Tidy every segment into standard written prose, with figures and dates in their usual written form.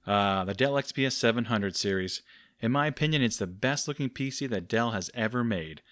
The Dell XPS 700 series. In my opinion, it's the best looking PC that Dell has ever made.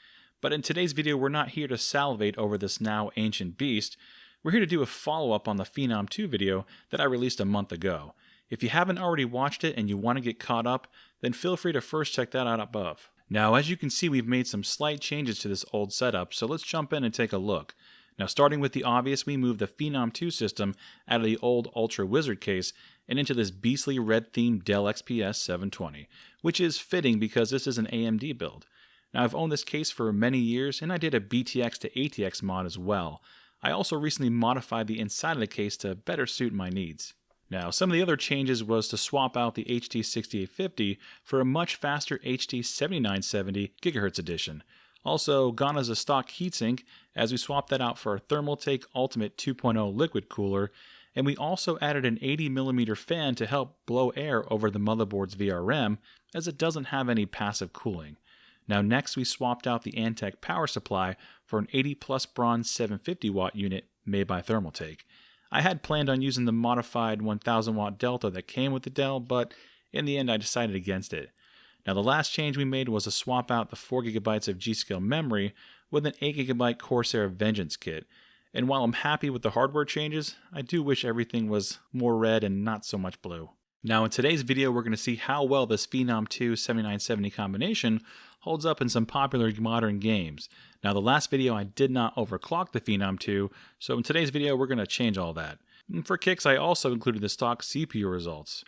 But in today's video, we're not here to salivate over this now ancient beast. We're here to do a follow-up on the Phenom Ii video that I released a month ago. If you haven't already watched it and you want to get caught up, then feel free to first check that out above. Now, as you can see, we've made some slight changes to this old setup, so let's jump in and take a look. Now, starting with the obvious, we moved the Phenom Ii system out of the old Ultra Wizard case and into this beastly red-themed Dell XPS 720, which is fitting because this is an AMD build. Now, I've owned this case for many years, and I did a BTX to ATX mod as well. I also recently modified the inside of the case to better suit my needs. Now, some of the other changes was to swap out the HT6850 for a much faster HT7970 GHz edition. Also, gone as a stock heatsink, as we swapped that out for our Thermaltake Ultimate 2.0 liquid cooler, and we also added an 80mm fan to help blow air over the motherboard's VRM, as it doesn't have any passive cooling. Now next we swapped out the Antec power supply for an 80 plus bronze 750 watt unit made by Thermaltake. I had planned on using the modified 1000 watt Delta that came with the Dell, but in the end I decided against it. Now the last change we made was to swap out the 4GB of G-Skill memory with an 8GB Corsair Vengeance kit. And while I'm happy with the hardware changes, I do wish everything was more red and not so much blue. Now in today's video we're going to see how well this Phenom Ii 7970 combination holds up in some popular modern games. Now the last video I did not overclock the Phenom Ii, so in today's video we're going to change all that. And for kicks, I also included the stock CPU results.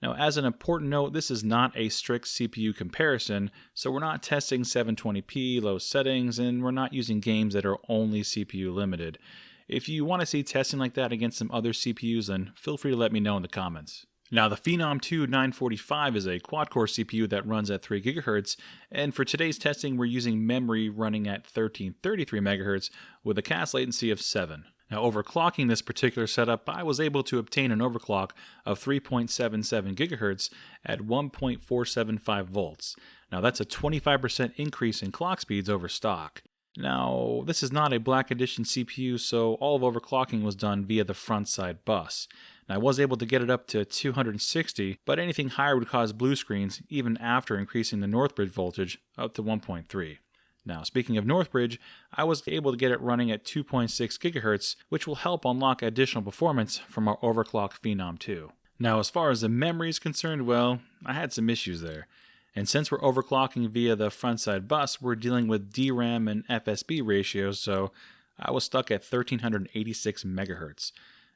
Now as an important note, this is not a strict CPU comparison, so we're not testing 720p low settings and we're not using games that are only CPU limited. If you want to see testing like that against some other CPUs, then feel free to let me know in the comments. Now the Phenom Ii 945 is a quad-core CPU that runs at 3 GHz, and for today's testing we're using memory running at 1333 MHz with a CAS latency of 7. Now overclocking this particular setup, I was able to obtain an overclock of 3.77 GHz at 1.475 volts. Now that's a 25% increase in clock speeds over stock. Now this is not a Black Edition CPU, so all of overclocking was done via the front side bus. Now, I was able to get it up to 260, but anything higher would cause blue screens even after increasing the Northbridge voltage up to 1.3. Now, speaking of Northbridge, I was able to get it running at 2.6 GHz, which will help unlock additional performance from our overclocked Phenom Ii. Now, as far as the memory is concerned, well, I had some issues there. And since we're overclocking via the front side bus, we're dealing with DRAM and FSB ratios, so I was stuck at 1386 MHz.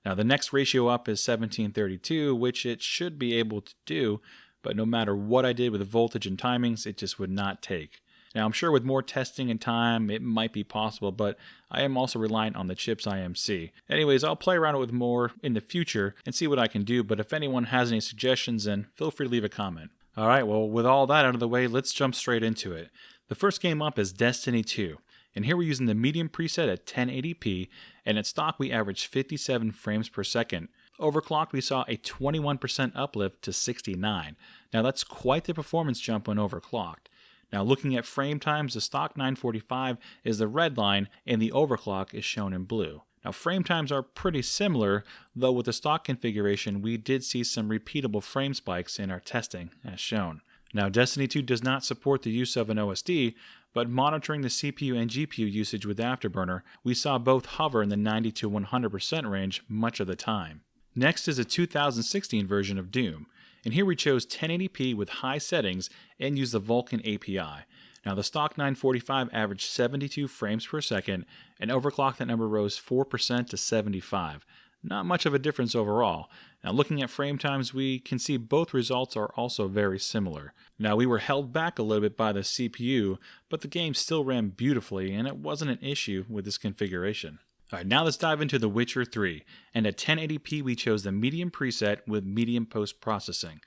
Now the next ratio up is 1732, which it should be able to do, but no matter what I did with voltage and timings, it just would not take. Now I'm sure with more testing and time, it might be possible, but I am also reliant on the chip's IMC. Anyways, I'll play around with more in the future and see what I can do, but if anyone has any suggestions, then feel free to leave a comment. Alright, well with all that out of the way, let's jump straight into it. The first game up is Destiny 2. And here we're using the medium preset at 1080p, and at stock we averaged 57 frames per second. Overclocked we saw a 21% uplift to 69. Now that's quite the performance jump when overclocked. Now looking at frame times, the stock 945 is the red line and the overclock is shown in blue. Now frame times are pretty similar, though with the stock configuration we did see some repeatable frame spikes in our testing as shown. Now Destiny 2 does not support the use of an OSD, but monitoring the CPU and GPU usage with Afterburner, we saw both hover in the 90 to 100% range much of the time. Next is a 2016 version of Doom, and here we chose 1080p with high settings and used the Vulkan API. Now the stock 945 averaged 72 frames per second, and overclock that number rose 4% to 75. Not much of a difference overall. Now looking at frame times, we can see both results are also very similar. Now we were held back a little bit by the CPU, but the game still ran beautifully and it wasn't an issue with this configuration. Alright, now let's dive into The Witcher 3, and at 1080p we chose the medium preset with medium post-processing.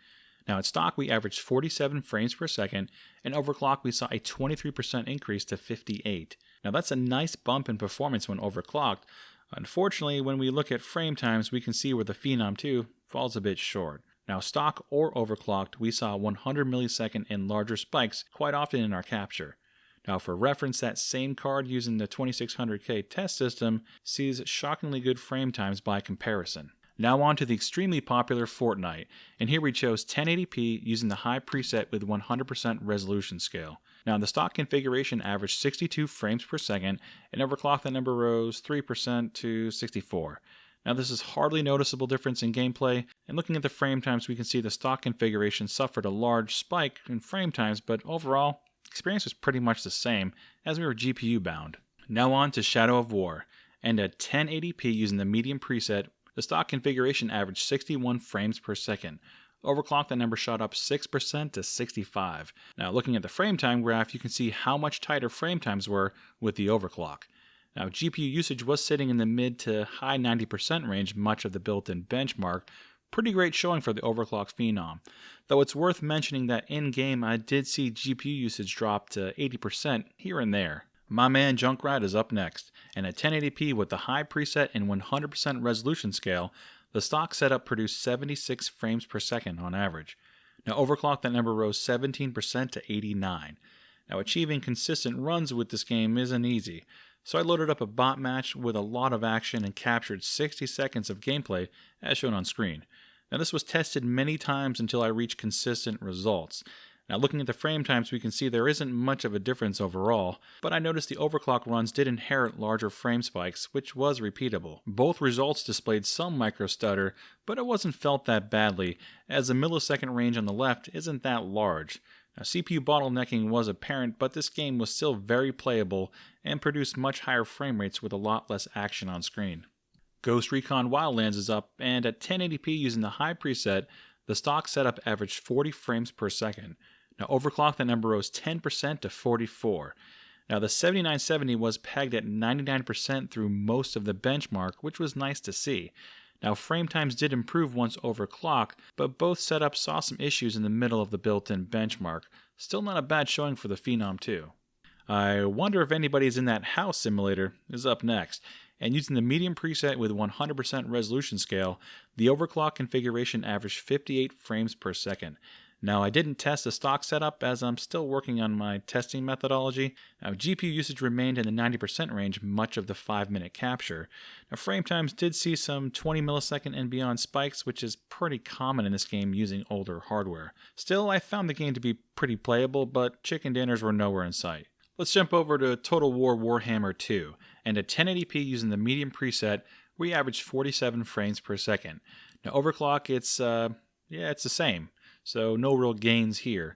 Now at stock we averaged 47 frames per second, and overclock we saw a 23% increase to 58. Now that's a nice bump in performance when overclocked. Unfortunately, when we look at frame times, we can see where the Phenom Ii falls a bit short. Now stock or overclocked, we saw 100 millisecond and larger spikes quite often in our capture. Now for reference, that same card using the 2600K test system sees shockingly good frame times by comparison. Now on to the extremely popular Fortnight, and here we chose 1080p using the high preset with 100% resolution scale. Now the stock configuration averaged 62 frames per second, and overclock that number rose 3% to 64. Now this is hardly noticeable difference in gameplay, and looking at the frame times we can see the stock configuration suffered a large spike in frame times, but overall, experience was pretty much the same as we were GPU bound. Now on to Shadow of War, and at 1080p using the medium preset, the stock configuration averaged 61 frames per second. Overclock, that number shot up 6% to 65. Now looking at the frame time graph, you can see how much tighter frame times were with the overclock. Now GPU usage was sitting in the mid to high 90% range, much of the built-in benchmark. Pretty great showing for the overclock Phenom. Though it's worth mentioning that in-game I did see GPU usage drop to 80% here and there. My man Junkrat is up next, and at 1080p with the high preset and 100% resolution scale, the stock setup produced 76 frames per second on average. Now overclock, that number rose 17% to 89. Now achieving consistent runs with this game isn't easy, so I loaded up a bot match with a lot of action and captured 60 seconds of gameplay as shown on screen. Now this was tested many times until I reached consistent results. Now looking at the frame times we can see there isn't much of a difference overall, but I noticed the overclock runs did inherit larger frame spikes, which was repeatable. Both results displayed some micro stutter, but it wasn't felt that badly, as the millisecond range on the left isn't that large. Now CPU bottlenecking was apparent, but this game was still very playable and produced much higher frame rates with a lot less action on screen. Ghost Recon Wildlands is up, and at 1080p using the high preset, the stock setup averaged 40 frames per second. Now overclock, that number rose 10% to 44. Now the 7970 was pegged at 99% through most of the benchmark, which was nice to see. Now frame times did improve once overclock, but both setups saw some issues in the middle of the built-in benchmark. Still not a bad showing for the Phenom 2. I wonder if anybody's in that house simulator is up next, and using the medium preset with 100% resolution scale, the overclock configuration averaged 58 frames per second. Now I didn't test the stock setup as I'm still working on my testing methodology. Now GPU usage remained in the 90% range much of the 5-minute capture. Now frame times did see some 20 millisecond and beyond spikes, which is pretty common in this game using older hardware. Still, I found the game to be pretty playable, but chicken dinners were nowhere in sight. Let's jump over to Total War Warhammer 2, and at 1080p using the medium preset, we averaged 47 frames per second. Now overclock, it's the same. So no real gains here.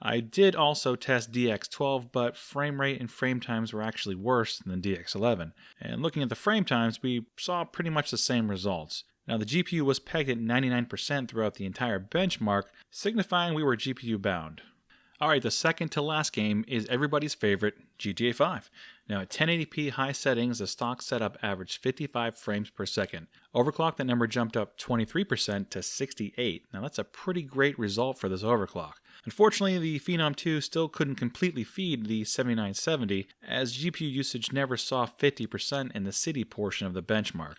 I did also test DX12, but frame rate and frame times were actually worse than DX11. And looking at the frame times, we saw pretty much the same results. Now the GPU was pegged at 99% throughout the entire benchmark, signifying we were GPU bound. Alright, the second to last game is everybody's favorite, GTA 5. Now at 1080p high settings, the stock setup averaged 55 frames per second. Overclock, that number jumped up 23% to 68. Now that's a pretty great result for this overclock. Unfortunately, the Phenom 2 still couldn't completely feed the 7970, as GPU usage never saw 50% in the city portion of the benchmark.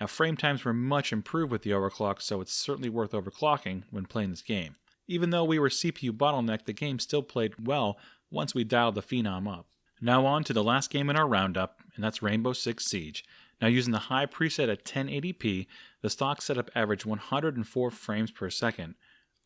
Now frame times were much improved with the overclock, so it's certainly worth overclocking when playing this game. Even though we were CPU bottlenecked, the game still played well once we dialed the Phenom up. Now on to the last game in our roundup, and that's Rainbow Six Siege. Now using the high preset at 1080p, the stock setup averaged 104 frames per second.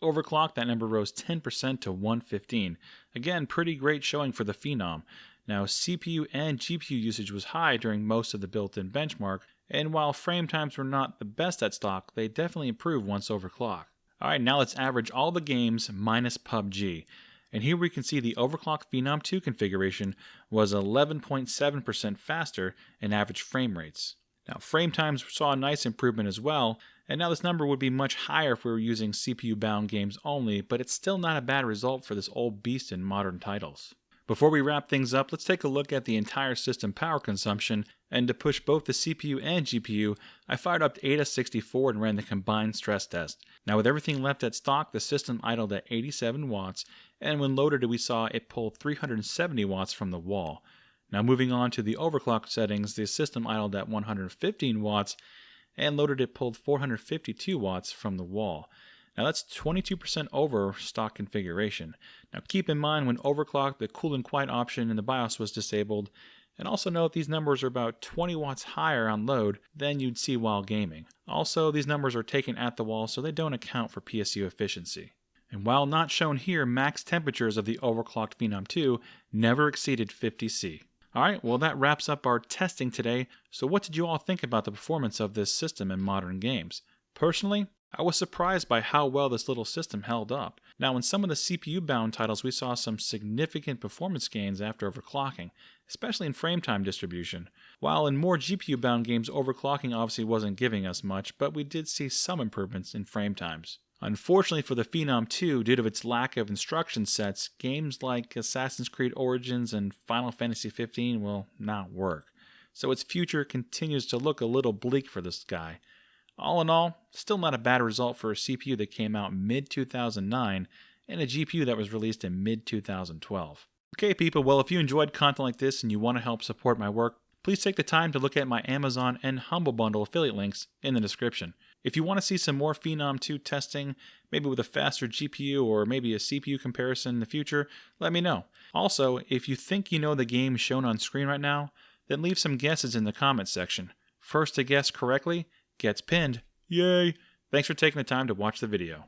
Overclock, that number rose 10% to 115. Again, pretty great showing for the Phenom. Now CPU and GPU usage was high during most of the built-in benchmark, and while frame times were not the best at stock, they definitely improved once overclocked. Alright, now let's average all the games minus PUBG. And here we can see the overclock Phenom 2 configuration was 11.7% faster in average frame rates. Now frame times saw a nice improvement as well, and now this number would be much higher if we were using CPU bound games only, but it's still not a bad result for this old beast in modern titles. Before we wrap things up, let's take a look at the entire system power consumption, and to push both the CPU and GPU, I fired up to Ada64 and ran the combined stress test. Now with everything left at stock, the system idled at 87 watts, and when loaded we saw it pulled 370 watts from the wall. Now moving on to the overclock settings, the system idled at 115 watts, and loaded it pulled 452 watts from the wall. Now that's 22% over stock configuration. Now keep in mind when overclocked, the cool and quiet option in the BIOS was disabled, And also note these numbers are about 20 watts higher on load than you'd see while gaming. Also, these numbers are taken at the wall, so they don't account for PSU efficiency. And while not shown here, max temperatures of the overclocked Phenom Ii never exceeded 50°C. Alright, well that wraps up our testing today, so what did you all think about the performance of this system in modern games? Personally, I was surprised by how well this little system held up. Now, in some of the CPU-bound titles, we saw some significant performance gains after overclocking, especially in frame time distribution. While in more GPU-bound games, overclocking obviously wasn't giving us much, but we did see some improvements in frame times. Unfortunately for the Phenom II, due to its lack of instruction sets, games like Assassin's Creed Origins and Final Fantasy XV will not work. So its future continues to look a little bleak for this guy. All in all, still not a bad result for a CPU that came out mid-2009 and a GPU that was released in mid-2012. Okay people, well if you enjoyed content like this and you want to help support my work, please take the time to look at my Amazon and Humble Bundle affiliate links in the description. If you want to see some more Phenom 2 testing, maybe with a faster GPU or maybe a CPU comparison in the future, let me know. Also, if you think you know the game shown on screen right now, then leave some guesses in the comments section. First to guess correctly gets pinned. Yay! Thanks for taking the time to watch the video.